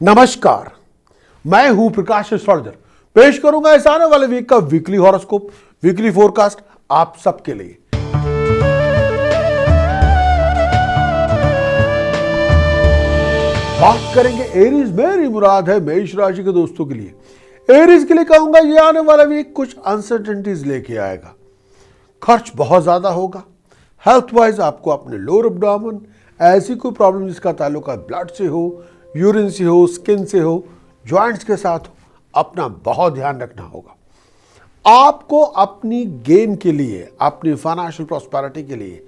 नमस्कार, मैं हूं प्रकाश एस्ट्रोलॉजर। पेश करूंगा इस आने वाले वीक का वीकली हॉरोस्कोप, वीकली फोरकास्ट आप सबके लिए। बात करेंगे एरीज, मेरी मुराद है मेष राशि के दोस्तों के लिए। एरीज के लिए कहूंगा ये आने वाला वीक कुछ अनसर्टेनिटीज लेके आएगा। खर्च बहुत ज्यादा होगा। हेल्थ वाइज आपको अपने लोअर एब्डोमेन, ऐसी कोई प्रॉब्लम जिसका ताल्लुक ब्लड से हो, यूरिन से हो, स्किन से हो, जॉइंट्स के साथ हो, अपना बहुत ध्यान रखना होगा। आपको अपनी गेन के लिए, अपनी फाइनेंशियल प्रॉस्पेरिटी के लिए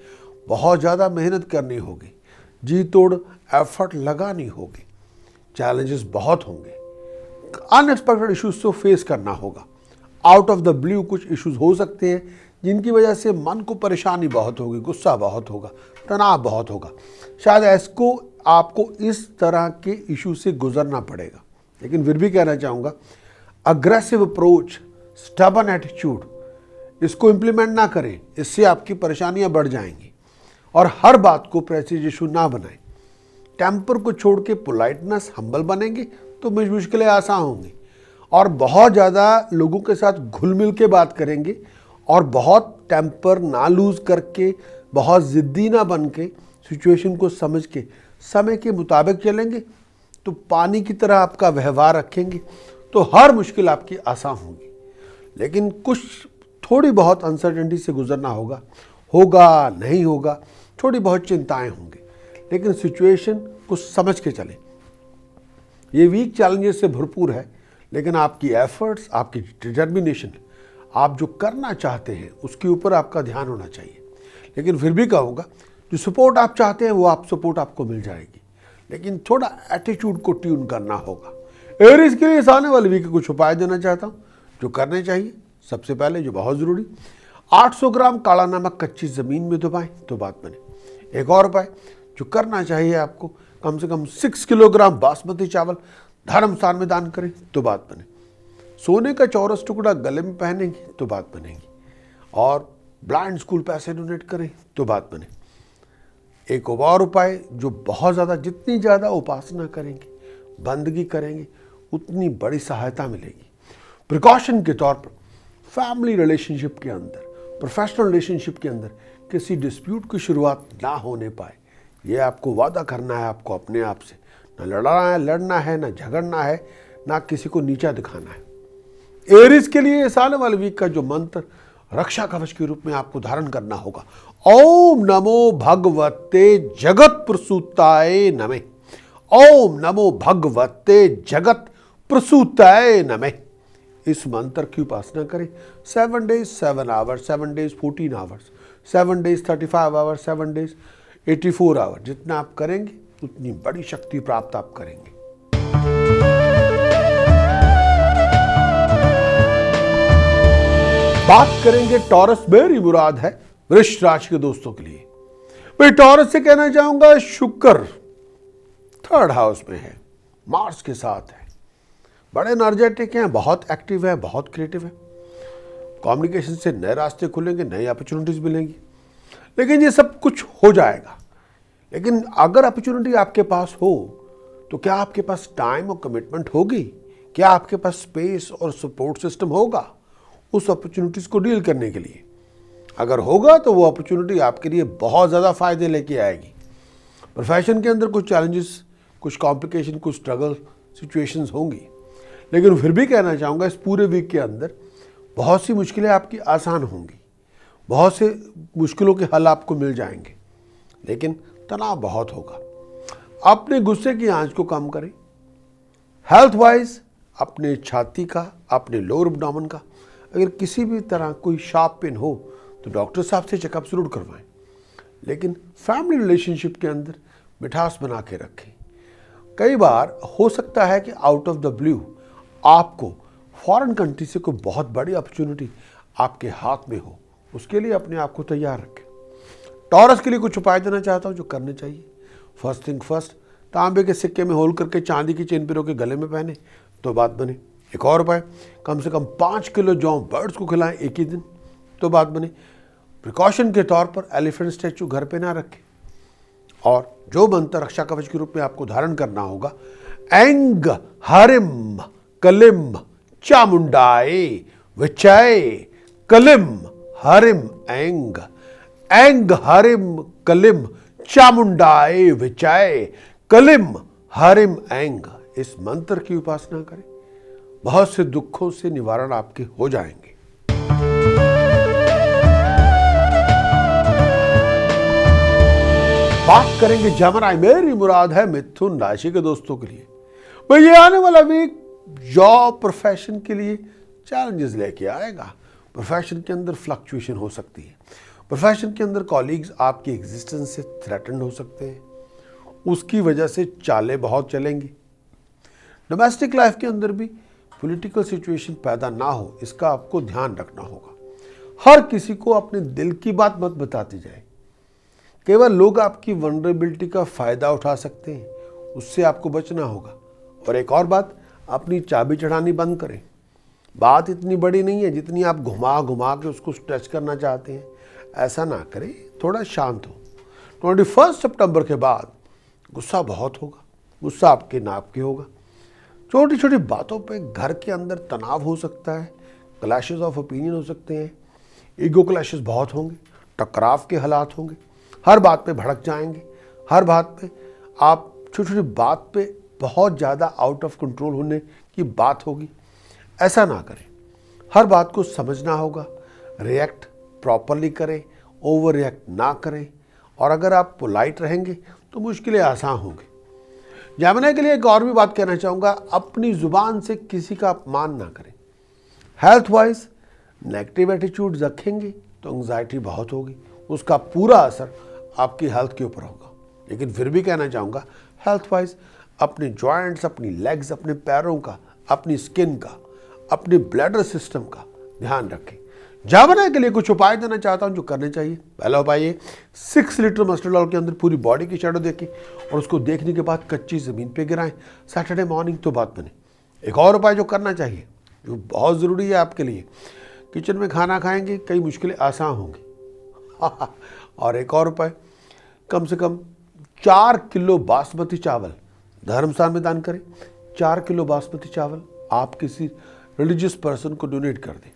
बहुत ज़्यादा मेहनत करनी होगी, जी तोड़ एफर्ट लगानी होगी। चैलेंजेस बहुत होंगे, अनएक्सपेक्टेड इश्यूज को फेस करना होगा। आउट ऑफ द ब्लू कुछ इश्यूज हो सकते हैं जिनकी वजह से मन को परेशानी बहुत होगी, गुस्सा बहुत होगा, तनाव बहुत होगा। शायद इसको आपको इस तरह के इशू से गुजरना पड़ेगा। लेकिन फिर भी कहना चाहूँगा, अग्रेसिव अप्रोच, स्टबन एटीट्यूड, इसको इम्प्लीमेंट ना करें, इससे आपकी परेशानियां बढ़ जाएंगी। और हर बात को प्रेस्टीज इशू ना बनाएं। टेम्पर को छोड़ के पोलाइटनेस, हम्बल बनेंगे तो मुश्किलें आसान होंगी। और बहुत ज़्यादा लोगों के साथ घुल मिल के बात करेंगे और बहुत टेम्पर ना लूज करके, बहुत ज़िद्दी ना बन के, सिचुएशन को समझ के समय के मुताबिक चलेंगे तो पानी की तरह आपका व्यवहार रखेंगे तो हर मुश्किल आपकी आसान होगी। लेकिन कुछ थोड़ी बहुत अनसर्टेनिटी से गुजरना होगा, होगा नहीं होगा, थोड़ी बहुत चिंताएं होंगी। लेकिन सिचुएशन को समझ के चलें। ये वीक चैलेंजेस से भरपूर है, लेकिन आपकी एफर्ट्स, आपकी डिटर्मिनेशन, आप जो करना चाहते हैं उसके ऊपर आपका ध्यान होना चाहिए। लेकिन फिर भी कहूँगा, जो सपोर्ट आप चाहते हैं वो सपोर्ट आपको मिल जाएगी, लेकिन थोड़ा एटीट्यूड को ट्यून करना होगा। एरीज के लिए इस आने वाले वीक कुछ उपाय देना चाहता हूँ जो करने चाहिए। सबसे पहले जो बहुत ज़रूरी, 800 ग्राम काला नमक कच्ची ज़मीन में डुबाएं तो बात बने। एक और उपाय जो करना चाहिए आपको, कम से कम 6 किलोग्राम बासमती चावल धर्म स्थान में दान करें तो बात बने। सोने का चौरस टुकड़ा गले में पहनेंगे तो बात बनेगी। और ब्लाइंड स्कूल पैसे डोनेट करें तो बात बने। एक और उपाय जो बहुत ज़्यादा, जितनी ज़्यादा उपासना करेंगे, बंदगी करेंगे, उतनी बड़ी सहायता मिलेगी। प्रिकॉशन के तौर पर फैमिली रिलेशनशिप के अंदर, प्रोफेशनल रिलेशनशिप के अंदर किसी डिस्प्यूट की शुरुआत ना होने पाए, ये आपको वादा करना है आपको अपने आप से। ना लड़ना है, ना झगड़ना है, ना किसी को नीचा दिखाना है। एरीज के लिए इस आने वाले वीक का जो मंत्र रक्षा कवच के रूप में आपको धारण करना होगा, ओम नमो भगवते जगत प्रसूताय नमः। ओम नमो भगवते जगत प्रसूताय नमः। इस मंत्र की उपासना करें 7 days 7 hours, 7 days 14 hours, 7 days 35 hours, 7 days 84 hours। जितना आप करेंगे उतनी बड़ी शक्ति प्राप्त आप करेंगे। बात करेंगे टॉरस, मेरी मुराद है वृष राशि के दोस्तों के लिए। मैं टॉरस से कहना चाहूंगा, शुक्र 3rd हाउस में है, मार्स के साथ है, बड़े एनर्जेटिक हैं, बहुत एक्टिव है, बहुत क्रिएटिव है। कम्युनिकेशन से नए रास्ते खुलेंगे, नई अपॉर्चुनिटीज मिलेंगी। लेकिन ये सब कुछ हो जाएगा। लेकिन अगर अपॉर्चुनिटी आपके पास हो तो क्या आपके पास टाइम और कमिटमेंट होगी? क्या आपके पास स्पेस और सपोर्ट सिस्टम होगा उस अपॉर्चुनिटीज को डील करने के लिए? अगर होगा तो वो अपॉर्चुनिटी आपके लिए बहुत ज़्यादा फायदे लेके आएगी। प्रोफेशन के अंदर कुछ चैलेंजेस, कुछ कॉम्प्लिकेशन, कुछ स्ट्रगल सिचुएशंस होंगी। लेकिन फिर भी कहना चाहूँगा, इस पूरे वीक के अंदर बहुत सी मुश्किलें आपकी आसान होंगी, बहुत से मुश्किलों के हल आपको मिल जाएंगे। लेकिन तनाव बहुत होगा। अपने गुस्से की आंच को कम करें। हेल्थ वाइज अपने छाती का, अपने लोअर एब्डोमेन का अगर किसी भी तरह कोई शार्प पेन हो तो डॉक्टर साहब से चेकअप जरूर करवाएं। लेकिन फैमिली रिलेशनशिप के अंदर मिठास बना के रखें। कई बार हो सकता है कि आउट ऑफ द ब्लू आपको फॉरेन कंट्री से कोई बहुत बड़ी अपॉर्चुनिटी आपके हाथ में हो, उसके लिए अपने आप को तैयार रखें। टॉरस के लिए कुछ उपाय देना चाहता हूँ जो करने चाहिए। फर्स्ट थिंग फर्स्ट, तांबे के सिक्के में होल करके चांदी की चेन पिरो के गले में पहने तो बात बने। एक और उपाय, कम से कम 5 किलो जौ बर्ड्स को खिलाएं एक ही दिन तो बात बने। प्रिकॉशन के तौर पर एलिफेंट स्टैचू घर पे ना रखें। और जो मंत्र रक्षा कवच के रूप में आपको धारण करना होगा, एंग हरिम कलिम चामुंडाए विचय कलिम हरिम एंग, एंग हरिम कलिम चामुंडाए विचय कलिम हरिम एंग। इस मंत्र की उपासना करें, बहुत से दुखों से निवारण आपके हो जाएंगे। बात करेंगे जमनाई, मेरी मुराद है मिथुन राशि के दोस्तों के लिए। भाई ये आने वाला वीक जॉब प्रोफेशन के लिए चैलेंजेस लेके आएगा। प्रोफेशन के अंदर फ्लक्चुएशन हो सकती है, प्रोफेशन के अंदर कॉलीग्स आपकी एग्जिस्टेंस से थ्रेटन्ड हो सकते हैं, उसकी वजह से चालें बहुत चलेंगी। डोमेस्टिक लाइफ के अंदर भी पॉलिटिकल सिचुएशन पैदा ना हो, इसका आपको ध्यान रखना होगा। हर किसी को अपने दिल की बात मत बताती जाए, केवल लोग आपकी वनरेबिलिटी का फायदा उठा सकते हैं, उससे आपको बचना होगा। और एक और बात, अपनी चाबी चढ़ानी बंद करें। बात इतनी बड़ी नहीं है जितनी आप घुमा घुमा के उसको स्ट्रेच करना चाहते हैं, ऐसा ना करें, थोड़ा शांत हो। 21 सितंबर के बाद गुस्सा बहुत होगा, गुस्सा आपके नाप के होगा। छोटी छोटी बातों पे घर के अंदर तनाव हो सकता है, क्लैशेस ऑफ ओपिनियन हो सकते हैं, ईगो क्लैशेस बहुत होंगे, टकराव के हालात होंगे, हर बात पे भड़क जाएंगे, हर बात पे आप छोटी छोटी बात पे बहुत ज़्यादा आउट ऑफ कंट्रोल होने की बात होगी। ऐसा ना करें, हर बात को समझना होगा, रिएक्ट प्रॉपरली करें, ओवर रिएक्ट ना करें। और अगर आप पोलाइट रहेंगे तो मुश्किलें आसान होंगी। जामिनी के लिए एक और भी बात कहना चाहूँगा, अपनी ज़ुबान से किसी का अपमान ना करें। हेल्थ वाइज नेगेटिव एटीट्यूड रखेंगे तो एंग्जाइटी बहुत होगी, उसका पूरा असर आपकी हेल्थ के ऊपर होगा। लेकिन फिर भी कहना चाहूँगा, हेल्थ वाइज अपने जॉइंट्स, अपनी लेग्स, अपने पैरों का, अपनी स्किन का, अपने ब्लडर सिस्टम का ध्यान रखें। जामिनी के लिए कुछ उपाय देना चाहता हूं जो करने चाहिए। पहला उपाय ये, 6 लीटर मस्टर्ड ऑयल के अंदर पूरी बॉडी की शैडो देखें और उसको देखने के बाद कच्ची ज़मीन पे गिराएं। सैटरडे मॉर्निंग तो बात बने। एक और उपाय जो करना चाहिए, जो बहुत ज़रूरी है आपके लिए, किचन में खाना खाएंगे कई मुश्किलें आसान होंगी। और एक और उपाय, कम से कम 4 किलो बासमती चावल धर्मस्थान में दान करें। 4 किलो बासमती चावल आप किसी रिलीजियस पर्सन को डोनेट कर दें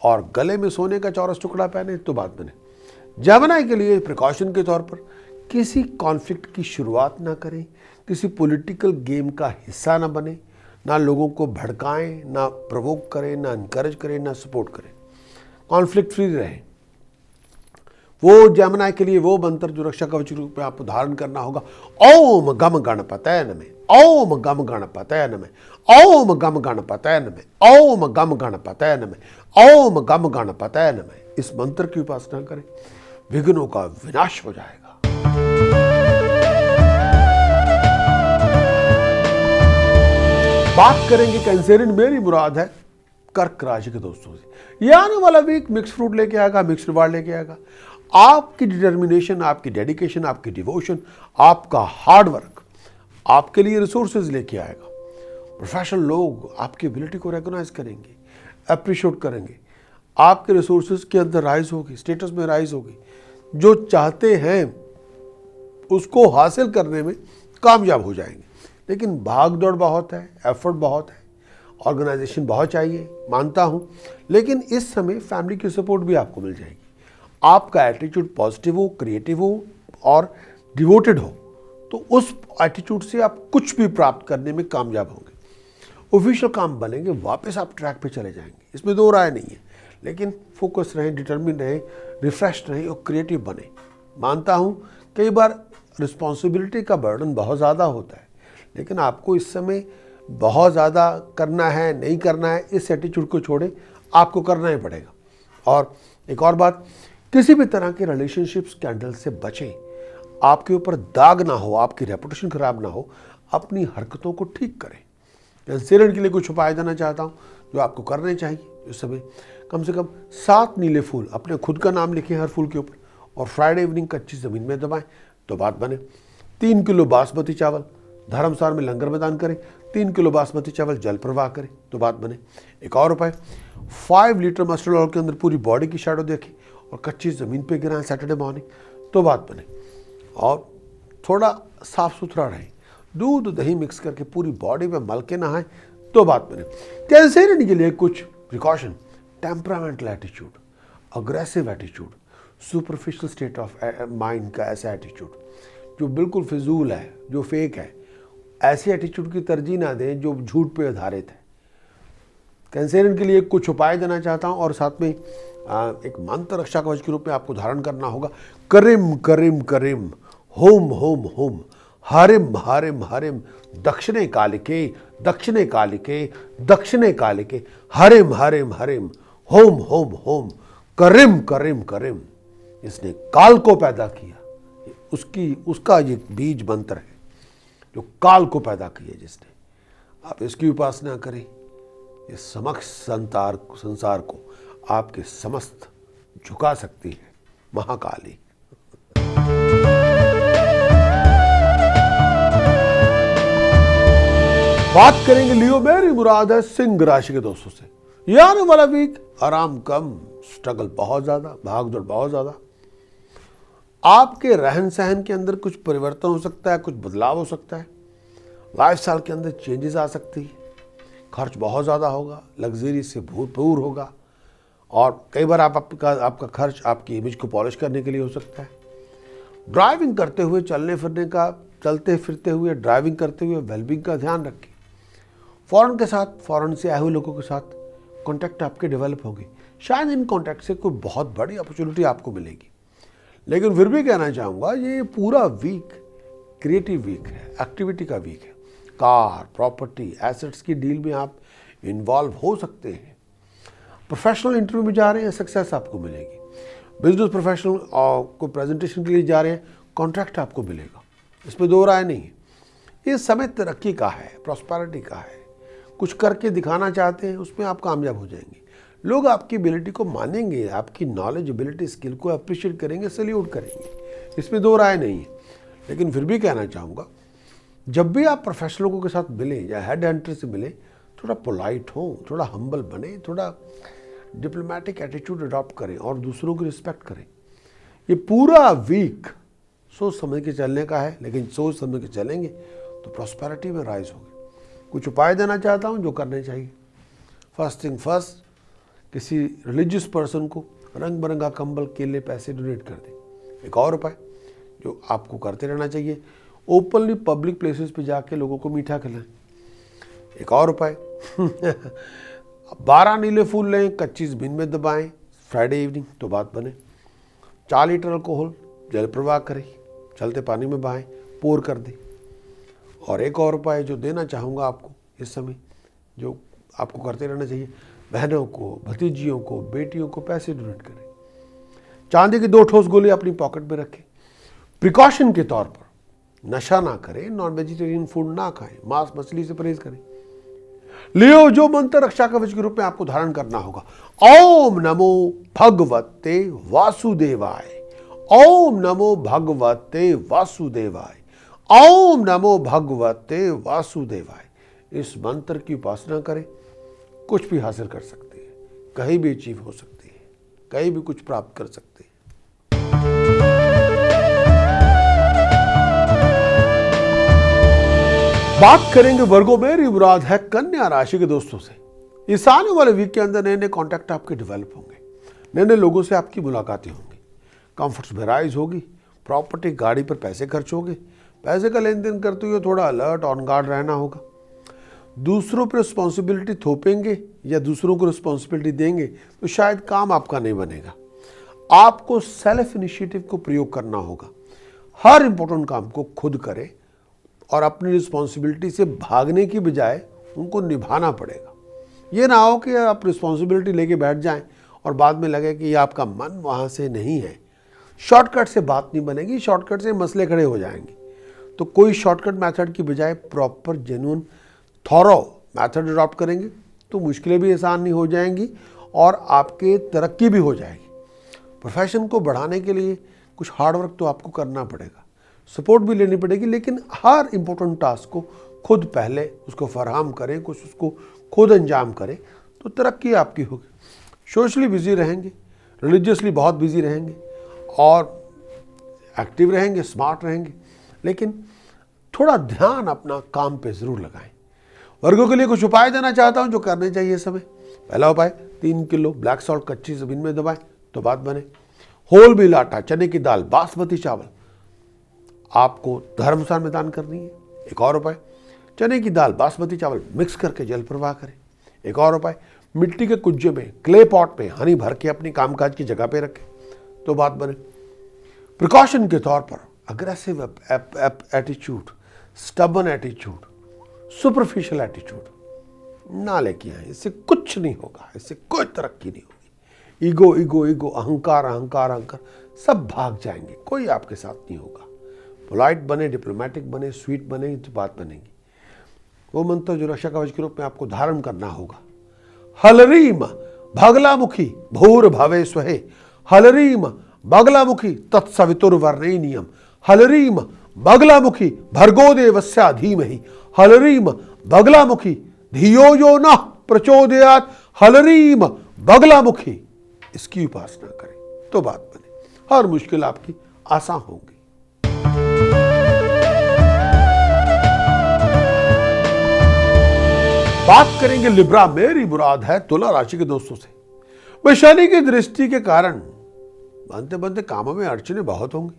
और गले में सोने का चौरस टुकड़ा पहने तो बात बने। जामिनी के लिए प्रिकॉशन के तौर पर किसी कॉन्फ्लिक्ट की शुरुआत ना करें, किसी पॉलिटिकल गेम का हिस्सा ना बने, ना लोगों को भड़काएं, ना प्रोवोक करें, ना इनकरेज करें, ना सपोर्ट करें। कॉन्फ्लिक्ट फ्री रहें। वो जामिनी के लिए वो मंत्र जो रक्षा कवच रूप में आपको धारण करना होगा, ओम गम गणपतये नमः, ओम गम गणपतये नमः, ओम गम गणपतये नमः, ओम गम गणपतये नमः, ओम गम गणपतये नमः। इस मंत्र की उपासना करें, विघ्नों का विनाश हो जाएगा। बात करेंगे कैंसरियन, मेरी मुराद है कर्क राशि के दोस्तों से। ये आने वाला वीक मिक्स फ्रूट लेके आएगा, मिक्स रिवार्ड लेके आएगा। आपकी डिटर्मिनेशन, आपकी डेडिकेशन, आपकी डिवोशन, आपका हार्ड वर्क आपके लिए रिसोर्सेज लेके आएगा। प्रोफेशनल लोग आपकी एबिलिटी को रिकॉग्नाइज करेंगे, अप्रिशिएट करेंगे, आपके रिसोर्सेज के अंदर राइज होगी, स्टेटस में राइज होगी। जो चाहते हैं उसको हासिल करने में कामयाब हो जाएंगे। लेकिन भाग दौड़ बहुत है, एफर्ट बहुत है, ऑर्गेनाइजेशन बहुत चाहिए, मानता हूँ। लेकिन इस समय फैमिली की सपोर्ट भी आपको मिल जाएगी। आपका एटीट्यूड पॉजिटिव हो, क्रिएटिव हो और डिवोटेड हो तो उस एटीट्यूड से आप कुछ भी प्राप्त करने में कामयाब होंगे। ऑफिशियल काम बनेंगे, वापस आप ट्रैक पे चले जाएंगे, इसमें दो राय नहीं है। लेकिन फोकस रहें, डिटर्मिन रहें, रिफ्रेश रहें और क्रिएटिव बने। मानता हूँ कई बार रिस्पॉन्सिबिलिटी का बर्डन बहुत ज़्यादा होता है, लेकिन आपको इस समय बहुत ज़्यादा करना है, नहीं करना है, इस एटीट्यूड को छोड़े, आपको करना ही पड़ेगा। और एक और बात, किसी भी तरह के रिलेशनशिप स्कैंडल से बचें। आपके ऊपर दाग ना हो, आपकी रेपुटेशन खराब ना हो, अपनी हरकतों को ठीक करें। कैंसरियन के लिए कुछ उपाय देना चाहता हूँ जो आपको करने चाहिए इस समय। कम से कम 7 नीले फूल, अपने खुद का नाम लिखें हर फूल के ऊपर और फ्राइडे इवनिंग कच्ची ज़मीन में दबाएं तो बात बने। 3 किलो बासमती चावल धर्मस्थान में लंगर में दान करें। 3 किलो बासमती चावल जल प्रवाह करें तो बात बने। एक और उपाय, 5 लीटर मस्टर्ड ऑयल के अंदर पूरी बॉडी की शैडो देखें और कच्ची ज़मीन पे गिराएं सैटरडे मॉर्निंग तो बात बने। और थोड़ा साफ सुथरा रहें, दूध दही मिक्स करके पूरी बॉडी में मल के नहाएं तो बात बने। कैंसरियन के लिए कुछ precaution, temperamental attitude, aggressive attitude, superficial state of mind का ऐसा एटीट्यूड जो बिल्कुल फिजूल है, जो फेक है, ऐसे एटीट्यूड की तरजीह ना दें जो झूठ पे आधारित है। कैंसरियन के लिए कुछ उपाय देना चाहता हूँ और साथ में एक मंत्र रक्षा कवच के रूप में आपको धारण करना होगा। करिम करिम करिम, होम होम होम, हरिम हरिम हरिम, दक्षिणे कालिके दक्षिणे कालिके दक्षिणे कालिके, हरिम हरिम हरिम, होम होम होम, करिम करिम करिम। इसने काल को पैदा किया, उसका ये बीज मंत्र है जो काल को पैदा किया जिसने। आप इसकी उपासना करें, ये समक्ष संसार को आपके समस्त झुका सकती है महाकाली। बात करेंगे लियो, मेरी मुराद है सिंह राशि के दोस्तों से। ये आने वाला वीक आराम कम, स्ट्रगल बहुत ज्यादा, भागदौड़ बहुत ज्यादा। आपके रहन सहन के अंदर कुछ परिवर्तन हो सकता है, कुछ बदलाव हो सकता है, लाइफस्टाइल के अंदर चेंजेस आ सकती है, खर्च बहुत ज़्यादा होगा, लग्जरी से भरपूर होगा और कई बार आपका खर्च आपकी इमेज को पॉलिश करने के लिए हो सकता है। ड्राइविंग करते हुए, चलते फिरते हुए, ड्राइविंग करते हुए वेलबींग का ध्यान रखें। फॉरेन से आए हुए लोगों के साथ कॉन्टैक्ट आपके डेवलप होंगे, शायद इन कॉन्टैक्ट से कोई बहुत बड़ी अपॉर्चुनिटी आपको मिलेगी। लेकिन फिर भी कहना चाहूँगा ये पूरा वीक क्रिएटिव वीक है, एक्टिविटी का वीक है। कार, प्रॉपर्टी, एसेट्स की डील में आप इन्वॉल्व हो सकते हैं। प्रोफेशनल इंटरव्यू में जा रहे हैं, सक्सेस आपको मिलेगी। बिजनेस प्रोफेशनल को प्रेजेंटेशन के लिए जा रहे हैं, कॉन्ट्रैक्ट आपको मिलेगा, इसमें दो राय नहीं है। इस समय तरक्की का है, प्रॉस्पेरिटी का है। कुछ करके दिखाना चाहते हैं, उसमें आप कामयाब हो जाएंगे। लोग आपकी एबिलिटी को मानेंगे, आपकी नॉलेज, एबिलिटी, स्किल को अप्रिशिएट करेंगे, सैल्यूट करेंगे, इसमें दो राय नहीं है। लेकिन फिर भी कहना चाहूँगा, जब भी आप प्रोफेशनलों के साथ मिले या हेड हंटर से मिले, थोड़ा पोलाइट हो, थोड़ा हम्बल बने, थोड़ा डिप्लोमेटिक एटीट्यूड अडॉप्ट करें और दूसरों की रिस्पेक्ट करें। ये पूरा वीक सोच समझ के चलने का है, लेकिन सोच समझ के चलेंगे तो प्रॉस्पेरिटी में राइज होगी। कुछ उपाय देना चाहता हूँ जो करने चाहिए। फर्स्ट थिंग फर्स्ट, किसी रिलीजियस पर्सन को रंग बिरंगा कंबल, केले, पैसे डोनेट कर दें। एक और उपाय जो आपको करते रहना चाहिए, ओपनली पब्लिक प्लेसेस पे जाके लोगों को मीठा खिलाएं। एक और उपाय 12 नीले फूल लें, कच्ची जमीन में दबाएं फ्राइडे इवनिंग तो बात बने। 4 लीटर अल्कोहल जल प्रवाह करें, चलते पानी में बहाएं, पोर कर दें। और एक और उपाय जो देना चाहूँगा आपको इस समय, जो आपको करते रहना चाहिए, बहनों को, भतीजियों को, बेटियों को पैसे डोनेट करें। चांदी की 2 ठोस गोली अपनी पॉकेट में रखें। प्रिकॉशन के तौर पर नशा ना करें, नॉन वेजिटेरियन फूड ना खाएं, मांस मछली से परहेज करें। लियो, जो मंत्र रक्षा कवच के रूप में आपको धारण करना होगा, ओम नमो भगवते वासुदेवाय, ओम नमो भगवते वासुदेवाय, ओम नमो भगवते वासुदेवाय। इस मंत्र की उपासना करें, कुछ भी हासिल कर सकते हैं, कहीं भी अचीव हो सकते हैं, कहीं भी कुछ प्राप्त कर सकते हैं। बात करेंगे वर्गों, मेरी मुराद है कन्या राशि के दोस्तों से। इस आने वाले वीक के अंदर नए नए कॉन्टैक्ट आपके डेवलप होंगे, नए नए लोगों से आपकी मुलाकातें होंगी, कंफर्ट्स में राइज होगी, प्रॉपर्टी, गाड़ी पर पैसे खर्च होंगे। पैसे का लेन देन करते हुए थोड़ा अलर्ट, ऑन गार्ड रहना होगा। दूसरों पर रिस्पॉन्सिबिलिटी थोपेंगे या दूसरों को रिस्पॉन्सिबिलिटी देंगे तो शायद काम आपका नहीं बनेगा। आपको सेल्फ इनिशिएटिव को प्रयोग करना होगा। हर इंपॉर्टेंट काम को खुद करें और अपनी रिस्पॉन्सिबिलिटी से भागने की बजाय उनको निभाना पड़ेगा। ये ना हो कि आप रिस्पॉन्सिबिलिटी लेके बैठ जाएं और बाद में लगे कि ये आपका मन वहाँ से नहीं है। शॉर्टकट से बात नहीं बनेगी, शॉर्टकट से मसले खड़े हो जाएंगे। तो कोई शॉर्टकट मेथड की बजाय proper, genuine, thorough method adopt करेंगे तो मुश्किलें भी आसान नहीं हो जाएंगी और आपके तरक्की भी हो जाएगी। प्रोफेशन को बढ़ाने के लिए कुछ हार्ड वर्क तो आपको करना पड़ेगा, सपोर्ट भी लेनी पड़ेगी, लेकिन हर इम्पोर्टेंट टास्क को खुद पहले उसको फराहम करें, कुछ उसको खुद अंजाम करें तो तरक्की आपकी होगी। सोशली बिजी रहेंगे, रिलीजियसली बहुत बिजी रहेंगे और एक्टिव रहेंगे, स्मार्ट रहेंगे, लेकिन थोड़ा ध्यान अपना काम पे जरूर लगाएं। वर्गों के लिए कुछ उपाय देना चाहता हूं जो करने चाहिए इस समय। पहला उपाय, 3 किलो ब्लैक सॉल्ट कच्ची जमीन में दबाएं तो बात बने। होल व्हील आटा, चने की दाल, बासमती चावल आपको धर्मस्थान में दान करनी है। एक और उपाय, चने की दाल बासमती चावल मिक्स करके जल प्रवाह करें। एक और उपाय, मिट्टी के कुज्जे में, क्ले पॉट में हनी भर के अपनी कामकाज की जगह पे रखें तो बात बने। प्रिकॉशन के तौर पर aggressive attitude, stubborn attitude, superficial attitude ना लेके आए, इससे कुछ नहीं होगा, इससे कोई तरक्की नहीं होगी। ईगो ईगो ईगो, अहंकार अहंकार अहंकार सब भाग जाएंगे, कोई आपके साथ नहीं होगा। पोलाइट बने, डिप्लोमेटिक बने, स्वीट बने तो बात बनेगी। वो मंत्र जो रक्षा कवच के रूप में आपको धारण करना होगा। हलरीम भगलामुखी भूर भवे स्वहे, हलरीम बगलामुखी तत्सवितुर्वरेण्यम, हलरीम बगलामुखी भर्गो देवस्य धीमहि, हलरीम बगलामुखी धियो यो न प्रचोदयात्, हलरीम बगलामुखी। इसकी उपासना करें तो बात बने, हर मुश्किल आपकी आसान होगी। बात करेंगे लिब्रा, मेरी मुराद है तुला राशि के दोस्तों से। वह शनि की दृष्टि के कारण बनते बनते कामों में अड़चने बहुत होंगी।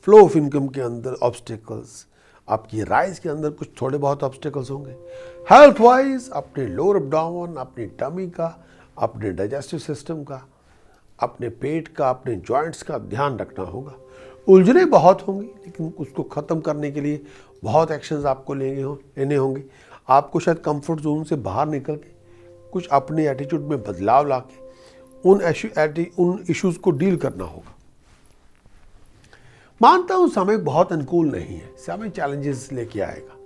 फ्लो ऑफ इनकम के अंदर ऑब्स्टिकल्स, आपकी राइज के अंदर कुछ थोड़े बहुत ऑब्स्टिकल्स होंगे। हेल्थ वाइज अपने लोअर एब्डोमेन, अपनी टमी का, अपने डाइजेस्टिव सिस्टम का, अपने पेट का, अपने जॉइंट्स का ध्यान रखना होगा। उलझने बहुत होंगी, लेकिन उसको ख़त्म करने के लिए बहुत एक्शंस आपको लेने होंगे। आपको शायद कंफर्ट जोन से बाहर निकल के कुछ अपने एटीट्यूड में बदलाव ला के उन इश्यूज को डील करना होगा। मानता हूं समय बहुत अनुकूल नहीं है, समय चैलेंजेस लेके आएगा।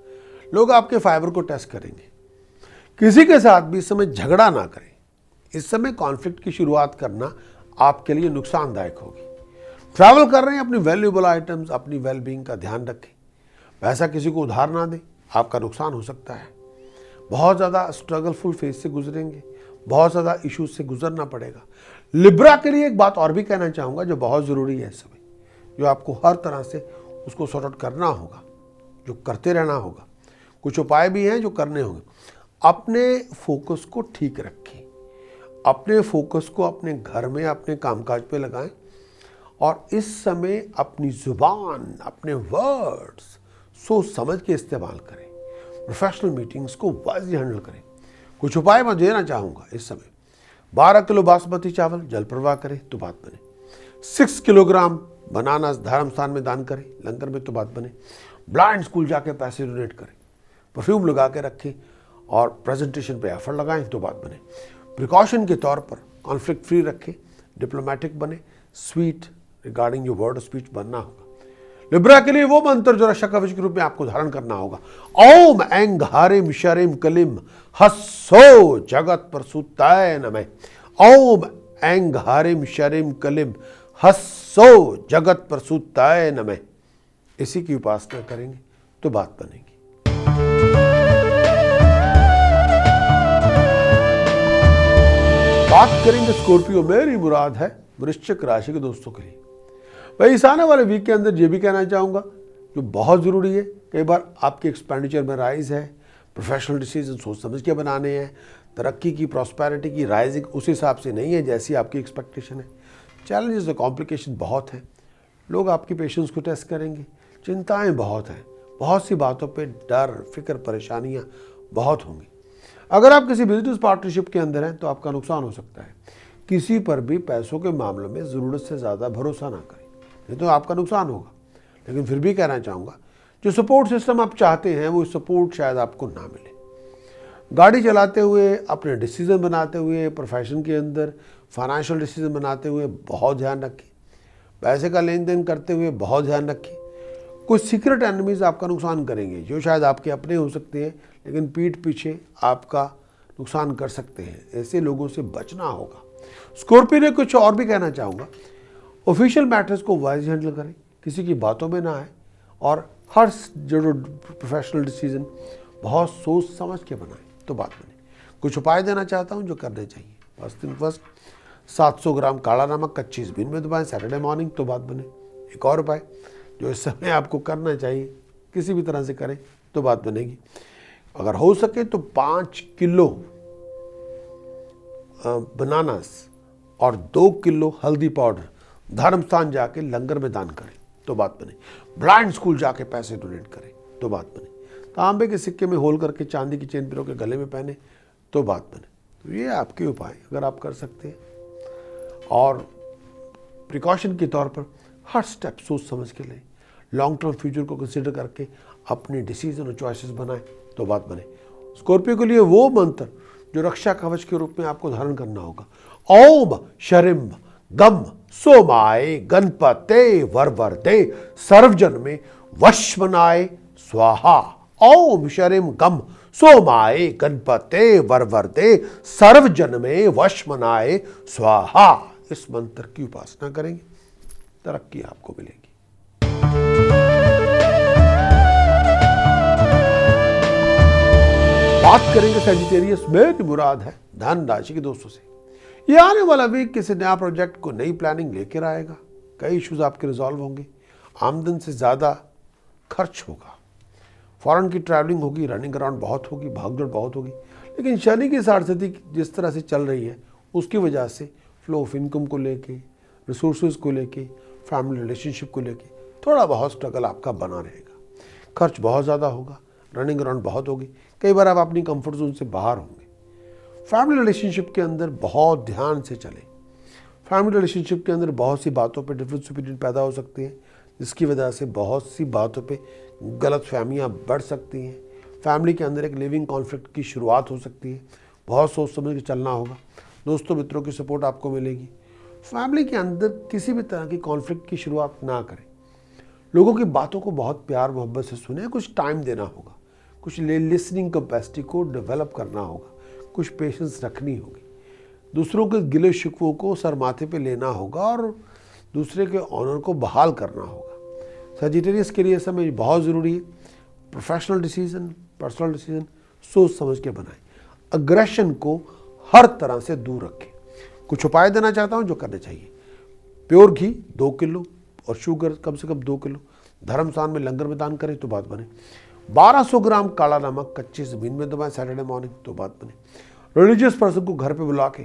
लोग आपके फाइबर को टेस्ट करेंगे। किसी के साथ भी इस समय झगड़ा ना करें। इस समय कॉन्फ्लिक्ट की शुरुआत करना आपके लिए नुकसानदायक होगी। ट्रैवल कर रहे हैं, अपनी वैल्यूएबल आइटम्स, अपनी वेलबींग का ध्यान रखें। पैसा किसी को उधार ना दें, आपका नुकसान हो सकता है। बहुत ज़्यादा स्ट्रगलफुल फेज से गुजरेंगे, बहुत ज़्यादा इश्यूज से गुजरना पड़ेगा। लिब्रा के लिए एक बात और भी कहना चाहूँगा जो बहुत ज़रूरी है इस समय, जो आपको हर तरह से उसको सॉर्ट आउट करना होगा, जो करते रहना होगा। कुछ उपाय भी हैं जो करने होंगे। अपने फोकस को ठीक रखें, अपने फोकस को अपने घर में, अपने कामकाज पे लगाएं और इस समय अपनी जुबान, अपने वर्ड्स सोच समझ के इस्तेमाल करें। प्रोफेशनल मीटिंग्स को वाइजली हैंडल करें। कुछ उपाय मैं देना चाहूँगा इस समय। 12 किलो बासमती चावल जल प्रवाह करें तो बात बने। 6 किलोग्राम बनाना धर्मस्थान में दान करें, लंगर में तो बात बने। ब्लाइंड स्कूल जाके पैसे डोनेट करें, परफ्यूम लगा के रखें और प्रेजेंटेशन पे एफर्ट लगाएं तो बात बने। प्रिकॉशन के तौर पर कॉन्फ्लिक्ट फ्री रखें, डिप्लोमेटिक बने, sweet regarding your word of speech बनना होगा। लिब्रा के लिए वो मंत्र जो रक्षा कवच के रूप में आपको धारण करना होगा। ओम ऐं हारिम शरिम कलिम हस्सो जगत प्रसूताय नमः। ओम ऐं हारिम शरिम कलिम हस्सो जगत प्रसूताय नमः। इसी की उपासना करेंगे तो बात बनेगी। बात करेंगे स्कॉर्पियो, मेरी मुराद है वृश्चिक राशि के दोस्तों के लिए। भाई इस आने वाले वीक के अंदर ये भी कहना चाहूँगा जो बहुत ज़रूरी है। कई बार आपके एक्सपेंडिचर में राइज है, प्रोफेशनल डिसीजन सोच समझ के बनाने हैं। तरक्की की, प्रॉस्पेरिटी की राइजिंग उस हिसाब से नहीं है जैसी आपकी एक्सपेक्टेशन है। चैलेंजेस और कॉम्प्लिकेशन बहुत हैं। लोग आपकी पेशेंस को टेस्ट करेंगे। चिंताएँ बहुत हैं, बहुत सी बातों पर डर, फिक्र, परेशानियाँ बहुत होंगी। अगर आप किसी बिजनेस पार्टनरशिप के अंदर हैं तो आपका नुकसान हो सकता है। किसी पर भी पैसों के मामलों में ज़रूरत से ज़्यादा भरोसा ना करें, नहीं तो आपका नुकसान होगा। लेकिन फिर भी कहना चाहूँगा जो सपोर्ट सिस्टम आप चाहते हैं वो सपोर्ट शायद आपको ना मिले। गाड़ी चलाते हुए, अपने डिसीजन बनाते हुए, प्रोफेशन के अंदर फाइनेंशियल डिसीजन बनाते हुए बहुत ध्यान रखें। पैसे का लेन देन करते हुए बहुत ध्यान रखें। कुछ सीक्रेट एनिमीज आपका नुकसान करेंगे जो शायद आपके अपने हो सकते हैं, लेकिन पीठ पीछे आपका नुकसान कर सकते हैं। ऐसे लोगों से बचना होगा। स्कॉर्पियो ने कुछ और भी कहना चाहूँगा। ऑफिशियल मैटर्स को वाइज हैंडल करें, किसी की बातों में ना आए और हर जो प्रोफेशनल डिसीजन बहुत सोच समझ के बनाएं तो बात बने। कुछ उपाय देना चाहता हूं जो करने चाहिए। फर्स्ट 700 ग्राम काला नमक कच्ची जमीन में दबाएं सैटरडे मॉर्निंग तो बात बने। एक और उपाय जो इस समय आपको करना चाहिए किसी भी तरह से करें तो बात बनेगी। अगर हो सके तो 5 किलो बनानास और 2 किलो हल्दी पाउडर धर्मस्थान जाके लंगर में दान करें तो बात बने। ब्लाइंड स्कूल जाके पैसे डोनेट करें तो बात बने। तांबे के सिक्के में होल करके चांदी की चेन पिरो के गले में पहने तो बात बने। तो ये आपके उपाय अगर आप कर सकते हैं और प्रिकॉशन के तौर पर हर स्टेप सोच समझ के लें, लॉन्ग टर्म फ्यूचर को कंसिडर करके अपने डिसीजन और चॉइसेस बनाएं तो बात बने। स्कॉर्पियो के लिए वो मंत्र जो रक्षा कवच के रूप में आपको धारण करना होगा, ओम शरिम गम सोमाय गणपते वरवरदे सर्वजन में वशमनाय स्वाहा। ओम शरिम गम सोमाय गणपते वरवरदे सर्वजन में वशमनाय स्वाहा। इस मंत्र की उपासना करेंगे, तरक्की आपको मिलेगी। बात करेंगे सजिटेरियस, मेरी मुराद है धन राशि के दोस्तों से। ये आने वाला वीक किसी नया प्रोजेक्ट को नई प्लानिंग लेकर आएगा। कई इश्यूज आपके रिजॉल्व होंगे, आमदन से ज़्यादा खर्च होगा, फॉरेन की ट्रैवलिंग होगी, रनिंग अराउंड बहुत होगी, भागदौड़ बहुत होगी। लेकिन शनि की साढ़े जिस तरह से चल रही है उसकी वजह से फ्लो ऑफ इनकम को लेके, रिसोर्सेज को लेके, फैमिली रिलेशनशिप को लेके थोड़ा बहुत स्ट्रगल आपका बना रहेगा। खर्च बहुत ज़्यादा होगा, रनिंग अराउंड बहुत होगी, कई बार आप अपनी कंफर्ट जोन से बाहर होंगे। फैमिली रिलेशनशिप के अंदर बहुत ध्यान से चलें। फैमिली रिलेशनशिप के अंदर बहुत सी बातों पे डिफरेंस ओपिनियन पैदा हो सकती है, जिसकी वजह से बहुत सी बातों पे गलत फहमियाँ बढ़ सकती हैं। फैमिली के अंदर एक लिविंग कॉन्फ्लिक्ट की शुरुआत हो सकती है। बहुत सोच समझ के चलना होगा। दोस्तों मित्रों की सपोर्ट आपको मिलेगी। फैमिली के अंदर किसी भी तरह की कॉन्फ्लिक्ट की शुरुआत ना करें। लोगों की बातों को बहुत प्यार मोहब्बत से सुने, कुछ टाइम देना होगा, कुछ लिसनिंग कैपेसिटी को डेवलप करना होगा, कुछ पेशेंस रखनी होगी, दूसरों के गिले शिकवों को सर माथे पे लेना होगा और दूसरे के ऑनर को बहाल करना होगा। सजिटेरियस के लिए समय बहुत ज़रूरी है। प्रोफेशनल डिसीजन, पर्सनल डिसीजन सोच समझ के बनाएं। अग्रेशन को हर तरह से दूर रखें। कुछ उपाय देना चाहता हूं जो करने चाहिए। प्योर घी 2 किलो और शुगर कम से कम 2 किलो धर्मस्थान में लंगर में दान करें तो बात बने। 1200 ग्राम काला नमक कच्ची ज़मीन में दबाएं सैटरडे मॉर्निंग तो बात बने। रिलीजियस पर्सन को घर पे बुला के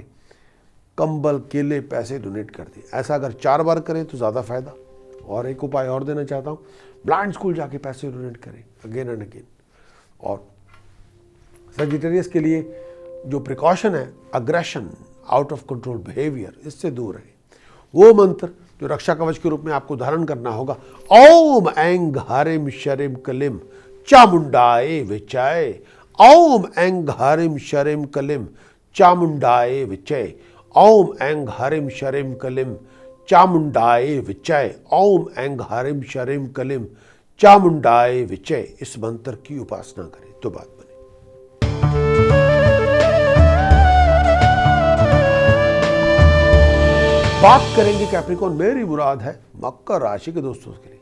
कंबल, केले, पैसे डोनेट कर दें। ऐसा अगर 4 बार करें तो ज़्यादा फायदा। और एक उपाय और देना चाहता हूँ, ब्लाइंड स्कूल जाके पैसे डोनेट करें अगेन एंड अगेन। और सजिटेरियस के लिए जो प्रिकॉशन है, aggression, out of control behaviour, इससे दूर रहे। वो मंत्र जो रक्षा कवच के रूप में आपको धारण करना होगा, ओम ऐंग हरिम शरिम कलिम चामुंडाए विचय। ओम ऐंग हरिम शरिम कलिम चामुंडाए विचय। ओम ऐंग हरिम शरिम कलिम चामुंडाए विचय। ओम ऐंग हरिम शरिम कलिम चामुंडाए विचय। इस मंत्र की उपासना करें तो बात बने। बात करेंगे कैप्रिकॉर्न, मेरी मुराद है मकर राशि के दोस्तों के लिए।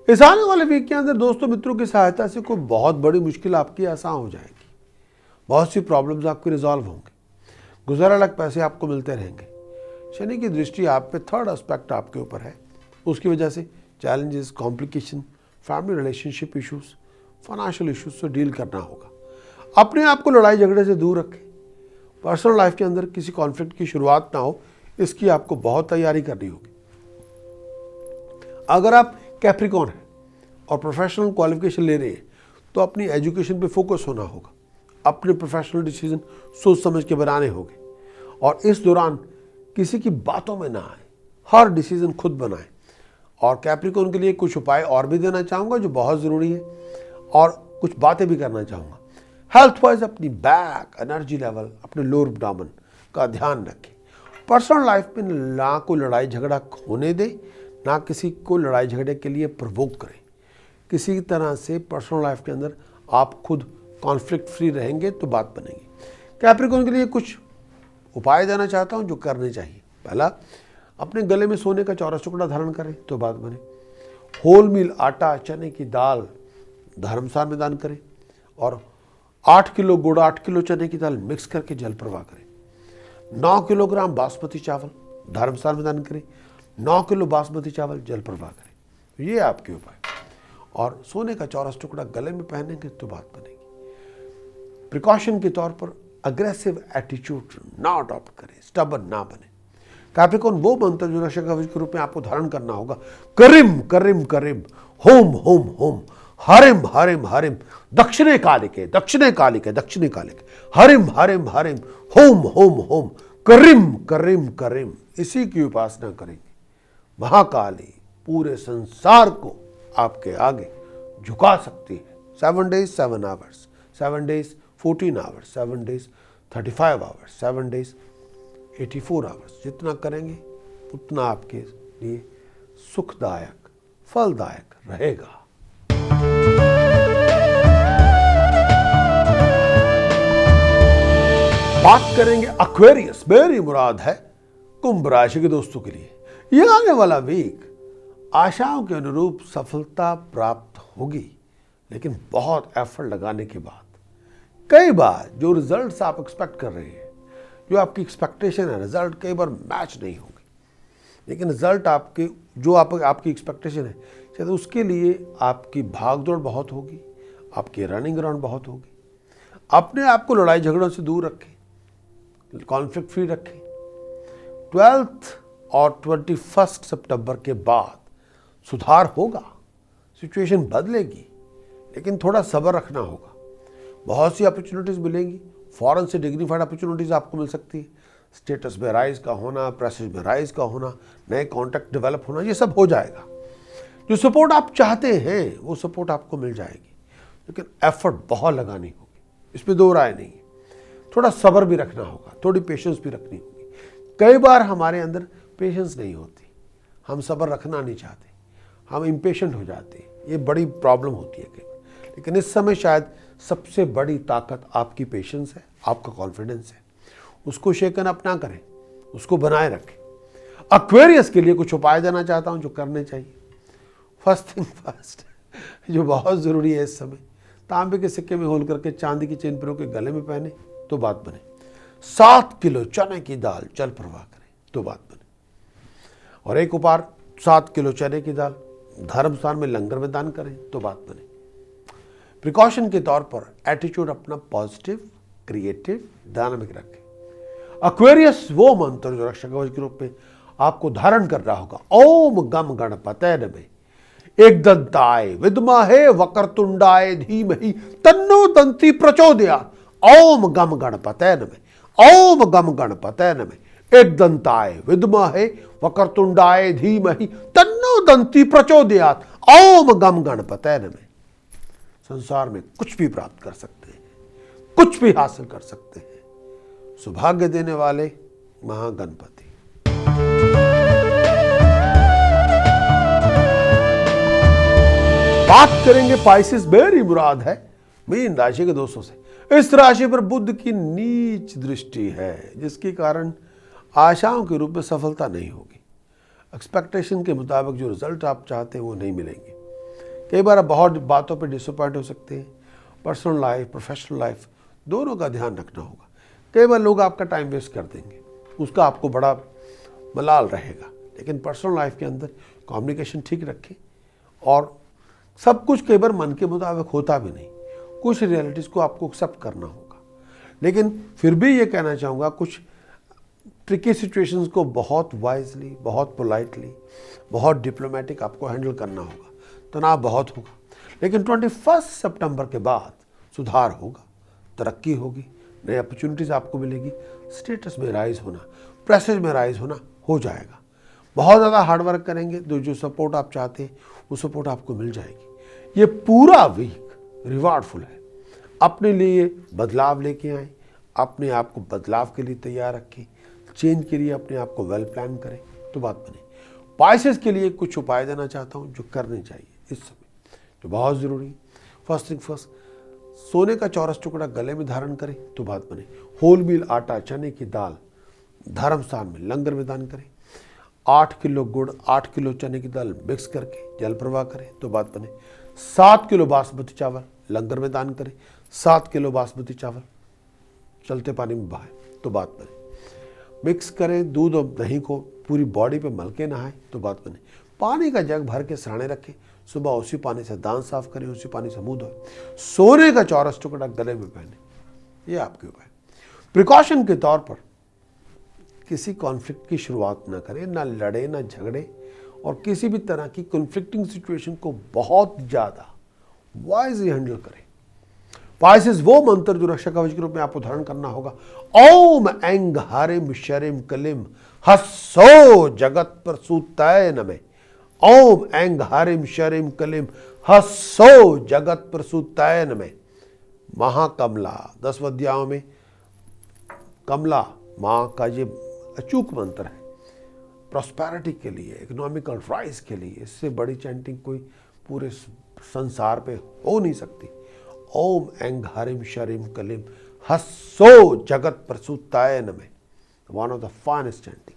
इस आने वाले वीक के अंदर दोस्तों मित्रों की सहायता से कोई बहुत बड़ी मुश्किल आपकी आसान हो जाएगी। बहुत सी प्रॉब्लम्स आपके रिजॉल्व होंगे। गुज़र अलग पैसे आपको मिलते रहेंगे। शनि की दृष्टि आप पे, थर्ड एस्पेक्ट आपके ऊपर है, उसकी वजह से challenges, complication, family relationship issues, financial issues से डील करना होगा। अपने आप को लड़ाई झगड़े से दूर रखें। पर्सनल लाइफ के अंदर किसी कॉन्फ्लिक्ट की शुरुआत ना हो, इसकी आपको बहुत तैयारी करनी होगी। अगर आप कैप्रिकॉर्न हैं और प्रोफेशनल क्वालिफिकेशन ले रहे हैं तो अपनी एजुकेशन पे फोकस होना होगा। अपने प्रोफेशनल डिसीजन सोच समझ के बनाने होंगे और इस दौरान किसी की बातों में ना आए, हर डिसीजन खुद बनाएं। और कैप्रिकॉर्न के लिए कुछ उपाय और भी देना चाहूँगा जो बहुत ज़रूरी है, और कुछ बातें भी करना चाहूँगा। हेल्थ वाइज अपनी बैक, एनर्जी लेवल, अपने लोअर एब्डोमेन का ध्यान रखें। पर्सनल लाइफ में ना को लड़ाई झगड़ा होने दें, ना किसी को लड़ाई झगड़े के लिए प्रवोक करें। किसी तरह से पर्सनल लाइफ के अंदर आप खुद कॉन्फ्लिक्ट फ्री रहेंगे तो बात बनेगी। कैप्रिकॉर्न के लिए कुछ उपाय देना चाहता हूं जो करने चाहिए। पहला, अपने गले में सोने का चौरस टुकड़ा धारण करें तो बात बने। होल मील आटा, चने की दाल धर्मस्थान में दान करें और 8 किलो गुड़, 8 किलो चने की दाल मिक्स करके जल प्रवाह करें। 9 किलोग्राम बासमती चावल धर्मस्थान में दान करें। 9 किलो बासमती चावल जल प्रवाह करें। ये आपके उपाय। और सोने का चौरस टुकड़ा गले में पहनेंगे तो बात बनेगी। प्रिकॉशन के तौर पर अग्रेसिव एटीट्यूड ना अडॉप्ट करें, स्टबर्न ना बने। कैप्रिकॉर्न वो मंत्र जो रक्षा कवच के रूप में आपको धारण करना होगा। करिम करिम करिम, होम होम होम, हरिम हरिम हरिम, दक्षिणे कालिके दक्षिणे कालिके दक्षिणे कालिके, हरिम हरिम हरिम, होम होम होम, करिम करिम करिम। इसी की उपासना करेंगे। महाकाली पूरे संसार को आपके आगे झुका सकती है। 7 days 7 hours, 7 days 14 hours, 7 days 35 hours, 7 days 84 hours। जितना करेंगे उतना आपके लिए सुखदायक, फलदायक रहेगा। बात करेंगे एक्वेरियस, मेरी मुराद है कुंभ राशि के दोस्तों के लिए। यह आने वाला वीक आशाओं के अनुरूप सफलता प्राप्त होगी, लेकिन बहुत एफर्ट लगाने के बाद। कई बार जो रिजल्ट्स आप एक्सपेक्ट कर रहे हैं, जो आपकी एक्सपेक्टेशन है, रिजल्ट कई बार मैच नहीं होगी। लेकिन रिजल्ट आपके जो आपकी एक्सपेक्टेशन है, शायद उसके लिए आपकी भागदौड़ बहुत होगी, आपकी रनिंग अराउंड बहुत होगी। अपने आप को लड़ाई झगड़ों से दूर रखें, कॉन्फ्लिक्ट फ्री रखें। 12 और 21 सितंबर के बाद सुधार होगा, सिचुएशन बदलेगी, लेकिन थोड़ा सब्र रखना होगा। बहुत सी अपॉर्चुनिटीज़ मिलेंगी, फॉरेन से डिग्निफाइड अपॉर्चुनिटीज़ आपको मिल सकती है। स्टेटस में राइज का होना, प्रेस्टीज में राइज का होना, नए कॉन्टैक्ट डेवलप होना, ये सब हो जाएगा। जो सपोर्ट आप चाहते हैं वो सपोर्ट आपको मिल जाएगी, लेकिन एफर्ट बहुत लगानी होगी, इसमें दो राय नहीं है। थोड़ा सब्र भी रखना होगा, थोड़ी पेशेंस भी रखनी होगी। कई बार हमारे अंदर पेशेंस नहीं होती, हम सब्र रखना नहीं चाहते, हम इम्पेशेंट हो जाते हैं। ये बड़ी प्रॉब्लम होती है कई बार। लेकिन इस समय शायद सबसे बड़ी ताकत आपकी पेशेंस है, आपका कॉन्फिडेंस है। उसको शेकन अप ना करें, उसको बनाए रखें। एक्वेरियस के लिए कुछ उपाय देना चाहता हूं जो करने चाहिए। फर्स्ट थिंग फर्स्ट, जो बहुत ज़रूरी है इस समय, तांबे के सिक्के में होल करके चांदी की चेन पिरो के गले में पहने तो बात बने। 7 किलो चने की दाल जल प्रवाह करें तो बात बने। और एक उपाय, 7 किलो चने की दाल धर्म स्थान में लंगर में दान करें तो बात बने। प्रिकॉशन के तौर पर एटीट्यूड अपना पॉजिटिव, क्रिएटिव, डायनामिक रखें। एक्वेरियस वो मंत्र जो रक्षा कवच के रूप में आपको धारण कर रहा होगा। ओम गम गणपतये नमः, एकदंताय विद्महे वक्रतुंडाय धीमहि तन्नो दंती प्रचोदयात्। ओम गम गणपतये नमः, ओम गम गणपतये नमः, एकदंताय विद्महे वक्रतुंडाय धीमहि तन्नो दंती प्रचोदयात्। ओम गम गणपतये नमः। संसार में कुछ भी प्राप्त कर सकते हैं, कुछ भी हासिल कर सकते हैं, सौभाग्य देने वाले महागणपति। बात करेंगे पाइसेस, मेरी मुराद है मीन राशि के दोस्तों से। इस राशि पर बुध की नीच दृष्टि है, जिसके कारण आशाओं के रूप में सफलता नहीं होगी। एक्सपेक्टेशन के मुताबिक जो रिजल्ट आप चाहते हैं वो नहीं मिलेंगे। कई बार आप बहुत बातों पे डिसअपॉइंट हो सकते हैं। पर्सनल लाइफ, प्रोफेशनल लाइफ, दोनों का ध्यान रखना होगा। कई बार लोग आपका टाइम वेस्ट कर देंगे, उसका आपको बड़ा मलाल रहेगा। लेकिन पर्सनल लाइफ के अंदर कम्युनिकेशन ठीक रखें। और सब कुछ कई बार मन के मुताबिक होता भी नहीं, कुछ रियलिटीज़ को आपको एक्सेप्ट करना होगा। लेकिन फिर भी ये कहना चाहूँगा, कुछ ट्रिकी सिचुएशंस को बहुत वाइजली, बहुत पोलाइटली, बहुत डिप्लोमेटिक आपको हैंडल करना होगा। तनाव बहुत होगा, लेकिन 21 सितंबर के बाद सुधार होगा, तरक्की होगी, नई अपॉर्चुनिटीज़ आपको मिलेगी। स्टेटस में राइज होना, प्रेस्टीज में राइज होना हो जाएगा। बहुत ज़्यादा हार्डवर्क करेंगे तो जो सपोर्ट आप चाहते हैं वो सपोर्ट आपको मिल जाएगी। ये पूरा वीक रिवार्डफुल है। अपने लिए बदलाव लेके आए, अपने आप को बदलाव के लिए तैयार रखें, चेंज के लिए अपने आप को वेल प्लान करें तो बात बने। पाइसेस के लिए कुछ उपाय देना चाहता हूँ जो करने चाहिए इस समय, जो बहुत ज़रूरी। फर्स्ट थिंग फर्स्ट, सोने का चौरस टुकड़ा गले में धारण करें तो बात बने। होल व्हील आटा, चने की दाल धर्म स्थान में लंगर में दान करें। 8 किलो गुड़, 8 किलो चने की दाल मिक्स करके जल प्रवाह करें तो बात बने। 7 किलो बासमती चावल लंगर में दान करें। 7 किलो बासमती चावल चलते पानी में बहाएं तो बात बने। मिक्स करें दूध और दही को, पूरी बॉडी पे मल के नहाएं तो बात बने। पानी का जग भर के सराहने रखें, सुबह उसी पानी से दांत साफ करें, उसी पानी से मुंह धोएं, सोने का चौरस टुकड़ा गले में पहने। ये आपके उपाय। प्रिकॉशन के तौर पर किसी कॉन्फ्लिक्ट की शुरुआत ना करें, ना लड़े, ना झगड़े, और किसी भी तरह की कॉन्फ्लिक्टिंग सिचुएशन को बहुत ज्यादा वाइजली हैंडल करें। पाइसेस वो मंत्र जो रक्षा कवच के रूप में आपको धारण करना होगा। ओम ऐंग हारिम शरिम कलिम हस्सो जगत प्रसूताय नमः। ओम ऐंग हारिम शरिम कलिम हस्सो जगत प्रसूताय नमः। महाकमला 10 अध्यायों में कमला मां का ये अचूक मंत्र है प्रॉस्पेरिटी के लिए, इकोनॉमिकल राइज के लिए। इससे बड़ी चैंटिंग कोई पूरे संसार पे हो नहीं सकती। ओम ऐंग हरिम शरिम कलिम हस्सो जगत प्रसूताय नमः। One of the finest chanting.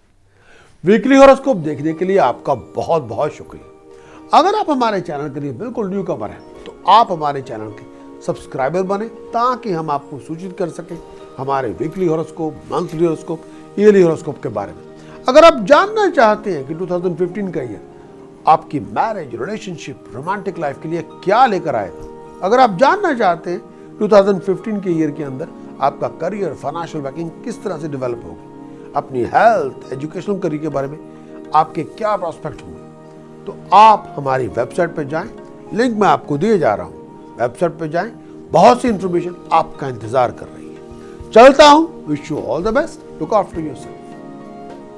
Weekly horoscope देखने के लिए आपका बहुत बहुत शुक्रिया। अगर आप हमारे चैनल के लिए बिल्कुल न्यू कमर हैं तो आप हमारे चैनल के सब्सक्राइबर बने, ताकि हम आपको सूचित कर सकें हमारे weekly horoscope, monthly horoscope, yearly horoscope के बारे में। अगर आप जानना चाहते हैं कि 2015 का ईयर आपकी मैरिज, रिलेशनशिप, रोमांटिक लाइफ के लिए क्या लेकर आएगा, अगर आप जानना चाहते हैं 2015 के ईयर के अंदर आपका करियर, फाइनेंशियल बैकिंग किस तरह से डेवलप होगी, अपनी हेल्थ, एजुकेशनल करियर के बारे में आपके क्या प्रॉस्पेक्ट होंगे, तो आप हमारी वेबसाइट पर जाएं। लिंक मैं आपको दिए जा रहा हूं। वेबसाइट पर जाएं, बहुत सी इंफॉर्मेशन आपका इंतजार कर रही है। चलता हूं। Wish you all the best. Look after yourself.